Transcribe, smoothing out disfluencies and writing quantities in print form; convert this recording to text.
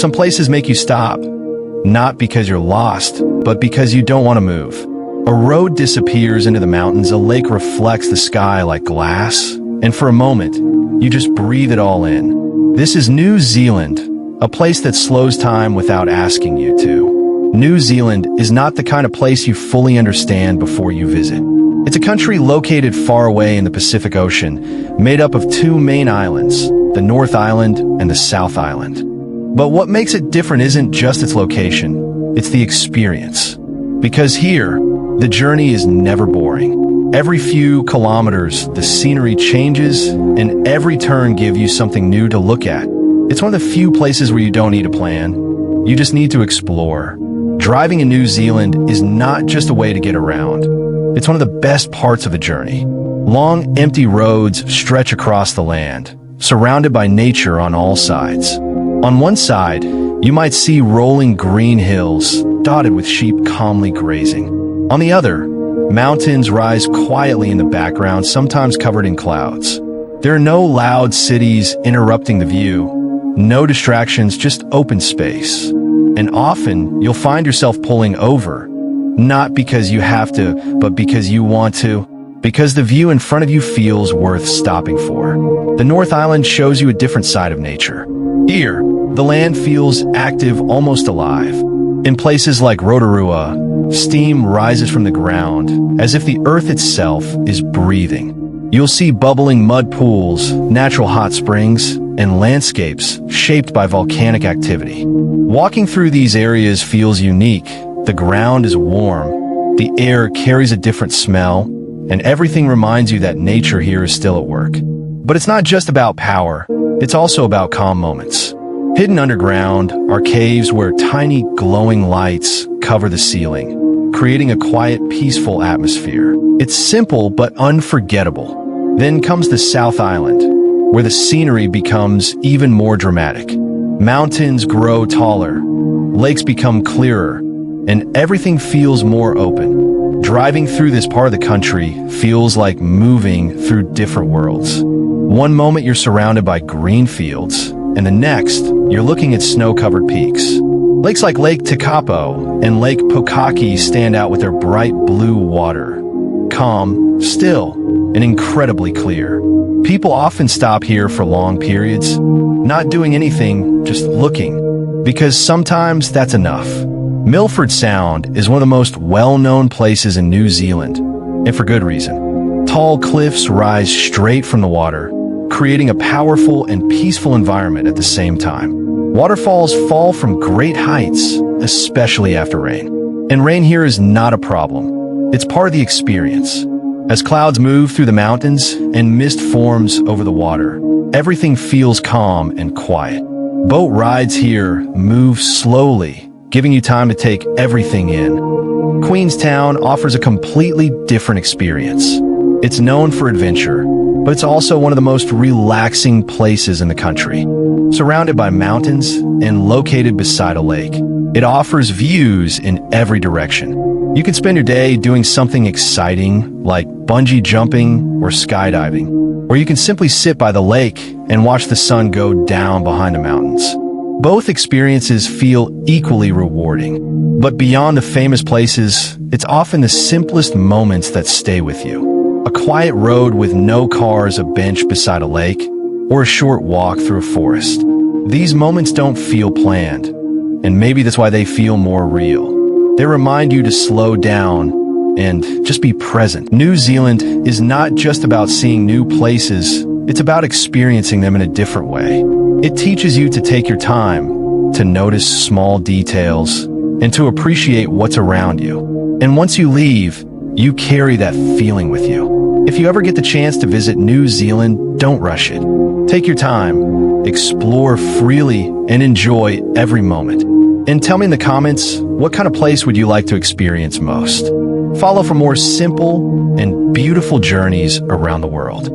Some places make you stop, not because you're lost, but because you don't want to move. A road disappears into the mountains, a lake reflects the sky like glass, and for a moment, you just breathe it all in. This is New Zealand, a place that slows time without asking you to. New Zealand is not the kind of place you fully understand before you visit. It's a country located far away in the Pacific Ocean, made up of two main islands, the North Island and the South Island. But what makes it different isn't just its location, it's the experience. Because here, the journey is never boring. Every few kilometers, the scenery changes, and every turn gives you something new to look at. It's one of the few places where you don't need a plan. You just need to explore. Driving in New Zealand is not just a way to get around. It's one of the best parts of the journey. Long, empty roads stretch across the land, surrounded by nature on all sides. On one side, you might see rolling green hills, dotted with sheep calmly grazing. On the other, mountains rise quietly in the background, sometimes covered in clouds. There are no loud cities interrupting the view, no distractions, just open space. And often, you'll find yourself pulling over, not because you have to, but because you want to, because the view in front of you feels worth stopping for. The North Island shows you a different side of nature. Here, the land feels active, almost alive. In places like Rotorua, steam rises from the ground, as if the earth itself is breathing. You'll see bubbling mud pools, natural hot springs, and landscapes shaped by volcanic activity. Walking through these areas feels unique. The ground is warm, the air carries a different smell, and everything reminds you that nature here is still at work. But it's not just about power, it's also about calm moments. Hidden underground are caves where tiny glowing lights cover the ceiling, creating a quiet, peaceful atmosphere. It's simple but unforgettable. Then comes the South Island, where the scenery becomes even more dramatic. Mountains grow taller, lakes become clearer, and everything feels more open. Driving through this part of the country feels like moving through different worlds. One moment you're surrounded by green fields, and the next, you're looking at snow-covered peaks. Lakes like Lake Tekapo and Lake Pokaki stand out with their bright blue water. Calm, still, and incredibly clear. People often stop here for long periods, not doing anything, just looking, because sometimes that's enough. Milford Sound is one of the most well-known places in New Zealand, and for good reason. Tall cliffs rise straight from the water, creating a powerful and peaceful environment at the same time. Waterfalls fall from great heights, especially after rain. And rain here is not a problem. It's part of the experience. As clouds move through the mountains and mist forms over the water, everything feels calm and quiet. Boat rides here move slowly, giving you time to take everything in. Queenstown offers a completely different experience. It's known for adventure, but it's also one of the most relaxing places in the country. Surrounded by mountains and located beside a lake, it offers views in every direction. You can spend your day doing something exciting, like bungee jumping or skydiving, or you can simply sit by the lake and watch the sun go down behind the mountains. Both experiences feel equally rewarding, but beyond the famous places, it's often the simplest moments that stay with you. A quiet road with no cars, a bench beside a lake, or a short walk through a forest. These moments don't feel planned, and maybe that's why they feel more real. They remind you to slow down and just be present. New Zealand is not just about seeing new places, it's about experiencing them in a different way. It teaches you to take your time, to notice small details, and to appreciate what's around you. And once you leave, you carry that feeling with you. If you ever get the chance to visit New Zealand, don't rush it. Take your time, explore freely, and enjoy every moment. And tell me in the comments, what kind of place would you like to experience most? Follow for more simple and beautiful journeys around the world.